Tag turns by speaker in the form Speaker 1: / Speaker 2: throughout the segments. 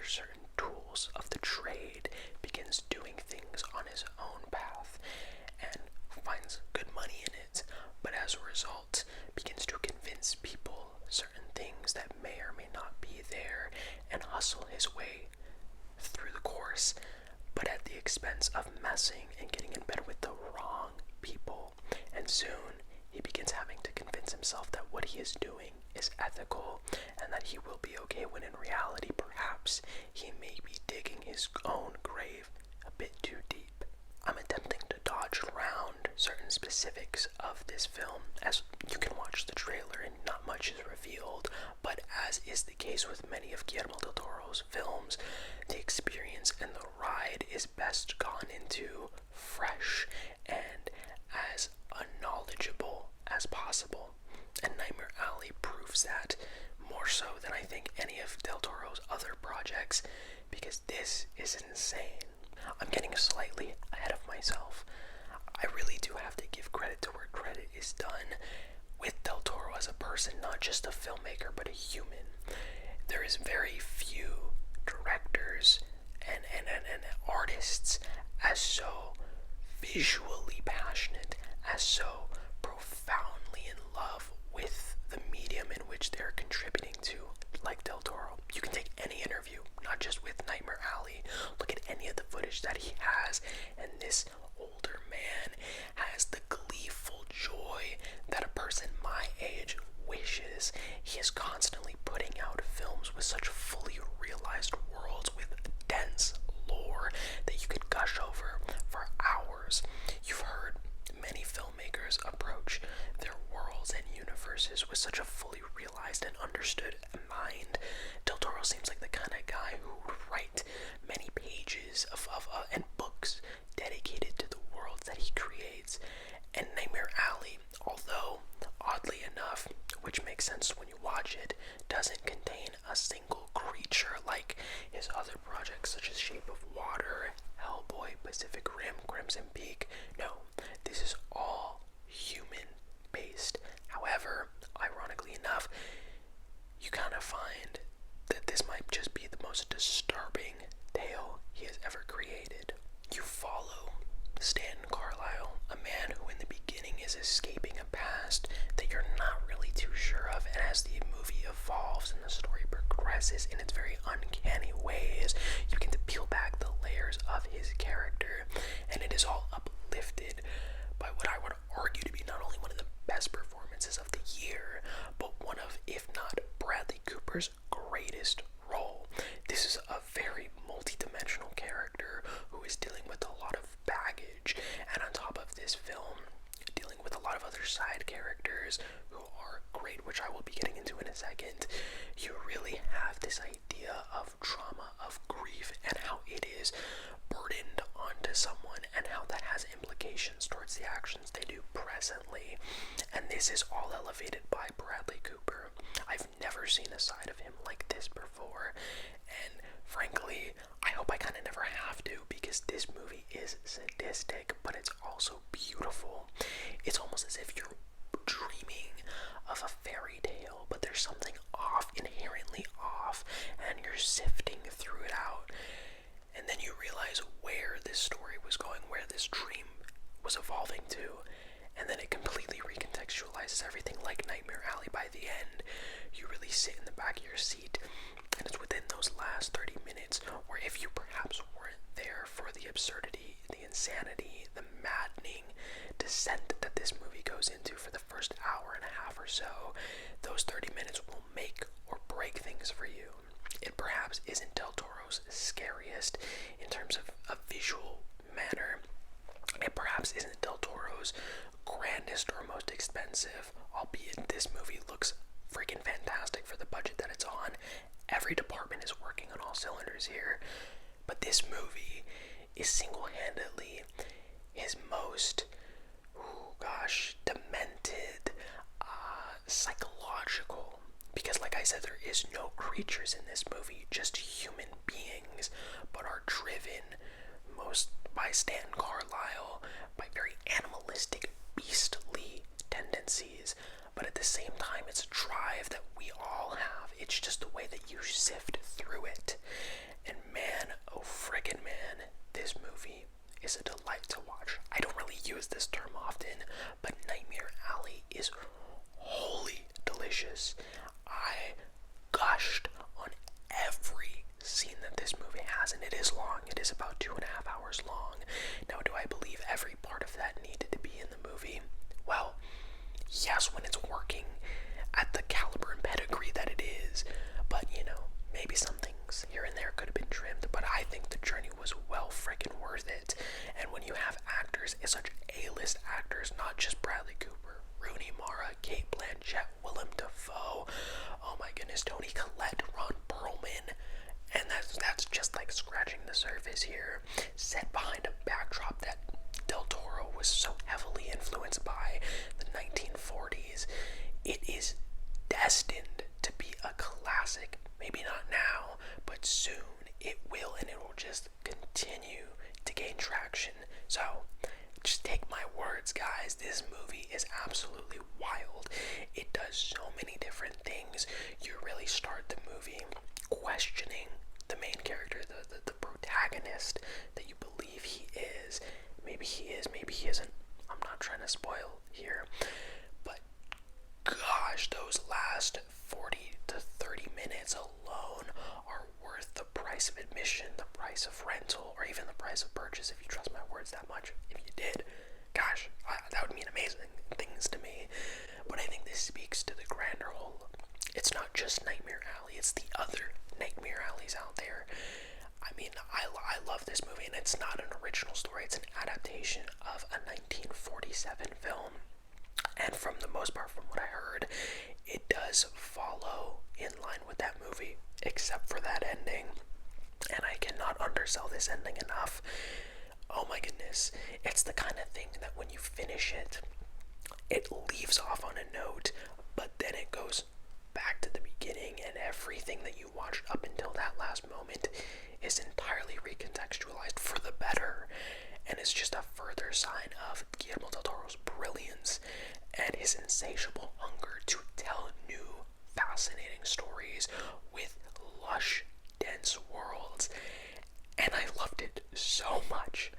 Speaker 1: certain tools of the trade, begins doing things on his own path, and finds good money in it, but as a result begins to convince people certain things that may or may not be there, and hustle his way through the course, but at the expense of messing and getting in bed with the wrong people. And soon he begins having to convince himself that what he is doing is ethical and that he will be okay, when in reality perhaps he may be digging his own grave a bit too deep. I'm attempting to dodge around certain specifics of this film, as you can watch the trailer and not much is revealed, but as is the case with many of Guillermo del Toro's films, the experience and the ride is best gone into fresh and as unknowledgeable as possible. And Nightmare Alley proves that more so than I think any of Del Toro's other projects, because this is insane. I'm getting slightly ahead of myself. I really do have to give credit to where credit is done with Del Toro as a person, not just a filmmaker, but a human. There is very few directors and artists as so visually passionate, as so profoundly in love with the medium in which they're contributing to, like Del Toro. You can take any interview, not just with Nightmare Alley, look at any of the footage that he has, and this older man has the gleeful joy that a person my age wishes. He is constantly putting out films with such fully realized worlds, with dense lore that you could gush over for hours. You've heard many filmmakers approach their worlds and universes with such a fully realized and understood mind. Del Toro seems like the kind of guy who would write many pages and books dedicated to the worlds that he creates. And Nightmare Alley, although oddly enough, which makes sense when you watch it, doesn't contain a single creature like his other projects such as Shape of Water, Hellboy, Pacific Rim, Crimson Peak. No, this is all human based. However, ironically enough, you kind of find that this might just be the most disturbing tale he has ever created. You follow Stan Carlisle, a man who in the beginning is escaping a past that you're not really too sure of, and as the movie evolves and the story progresses in its very uncanny ways, you begin to peel back the layers of his character, and it is all uplifted by what I would argue to be not only one of the best performances of the year, but one of, if not Bradley Cooper's greatest role. This is a very multi-dimensional character who is dealing with a lot of baggage, and on top of this film, dealing with a lot of other side characters who are great, which I will be getting into in a second. You really have this idea of trauma, of grief, and how it is burdened onto someone, and how that has implications towards the actions they do presently. And this is all elevated by Bradley Cooper. I've never seen a side of him like this before, and frankly, I hope I kind of never have to, because this movie is sadistic, but it's also beautiful. It's almost as if you're dreaming of a fairy tale, but there's something off, inherently off, and you're sifting through it out, and then you realize where this story was going, where this dream was evolving to, and then it completely recontextualizes everything. Like Nightmare Alley, by the end, you really sit in the back of your seat, and it's within those last 30 minutes where, if you perhaps weren't there for the absurdity, the insanity, the maddening descent that this movie goes into for the first hour and a half or so, those 30 minutes will make or break things for you. It perhaps isn't Del Toro's scariest in terms of a visual manner. It perhaps isn't Del Toro's grandest or most expensive, albeit this movie looks freaking fantastic for the budget that it's on. Every department is working on all cylinders here, but this movie is single-handedly his most, demented, psychological, because like I said, there is no creatures in this movie, just human beings, but are driven most by Stan Carlisle, by very animalistic, beastly tendencies, but at the same time it's a drive that we all have. It's just the way that you sift through it. is about 2.5 hours long. Now, do I believe every part of that needed to be in the movie? Well, yes, when it's working at the caliber and pedigree that it is, but maybe some things here and there could have been trimmed, but I think the journey was well freaking worth it. And when you have actors, it's such A-list actors, not just Bradley Cooper, Rooney Mara, Kate Blanchett, Willem Dafoe, oh my goodness, Toni Collette, Ron Perlman, and that's just like scratching the surface here, set behind a backdrop that Del Toro was so heavily influenced by, the 1940s. It is destined to be a classic. Maybe not now, but soon it will, and it will just continue to gain traction. So, just take my words, guys. This movie is absolutely wild. It does so many different things. You really start the movie questioning the main character, the protagonist that you believe he is. Maybe he is, maybe he isn't. I'm not trying to spoil here, but gosh, those last 40 to 30 minutes alone are worth the price of admission, the price of rental, or even the price of purchase, if you trust my words that much. If you did, gosh, that would mean amazing things to me. But I think this speaks to the grander whole. It's not just Nightmare Alley, it's the other Nightmare Alleys out there. I mean, I love this movie, and it's not an original story. It's an adaptation of a 1947 film. And from the most part, from what I heard, it does follow in line with that movie, except for that ending. And I cannot undersell this ending enough. Oh my goodness. It's the kind of thing that when you finish it, it leaves off on a note, but then it goes back to the beginning, and everything that you watched up until that last moment is entirely recontextualized for the better. And it's just a further sign of Guillermo del Toro's brilliance and his insatiable hunger to tell new, fascinating stories with lush, dense worlds. And I loved it so much,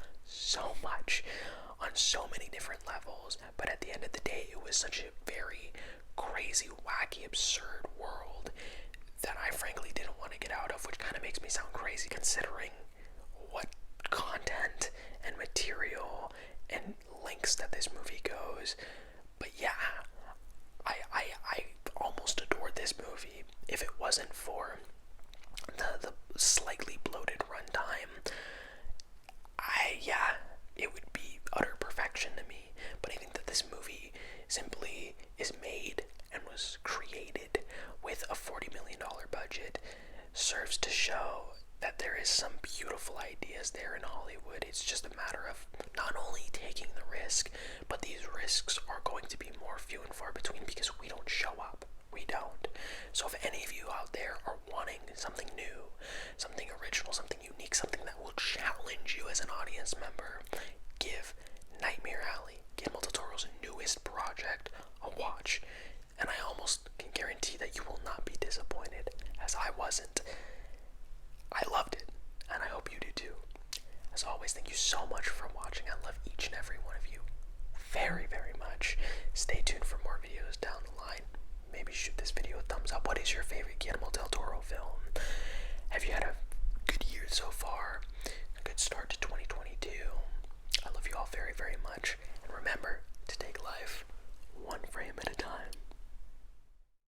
Speaker 1: on so many different levels. But at the end of the day, it was such a very crazy, wacky, absurd world that I frankly didn't want to get out of, which kind of makes me sound crazy considering what content and material and lengths that this movie goes. But yeah, I almost adored this movie if it wasn't for the slightly bloated runtime. It would be utter perfection to me. But I think that this movie simply is made and was created with a $40 million budget serves to show that there is some beautiful ideas there in Hollywood. It's just a matter of not only taking the risk, but these risks are going to be more few and far between because we don't show up. We don't. So if any of you out there are wanting something new, something original, something unique, something that will challenge you as an audience member, give Nightmare Alley, Guillermo del Toro's newest project, a watch. And I almost can guarantee that you will not be disappointed, as I wasn't. I loved it, and I hope you do too. As always, thank you so much for watching. I love each and every one of you very, very much. Stay tuned for more videos down the line. Maybe shoot this video a thumbs up. What is your favorite Guillermo del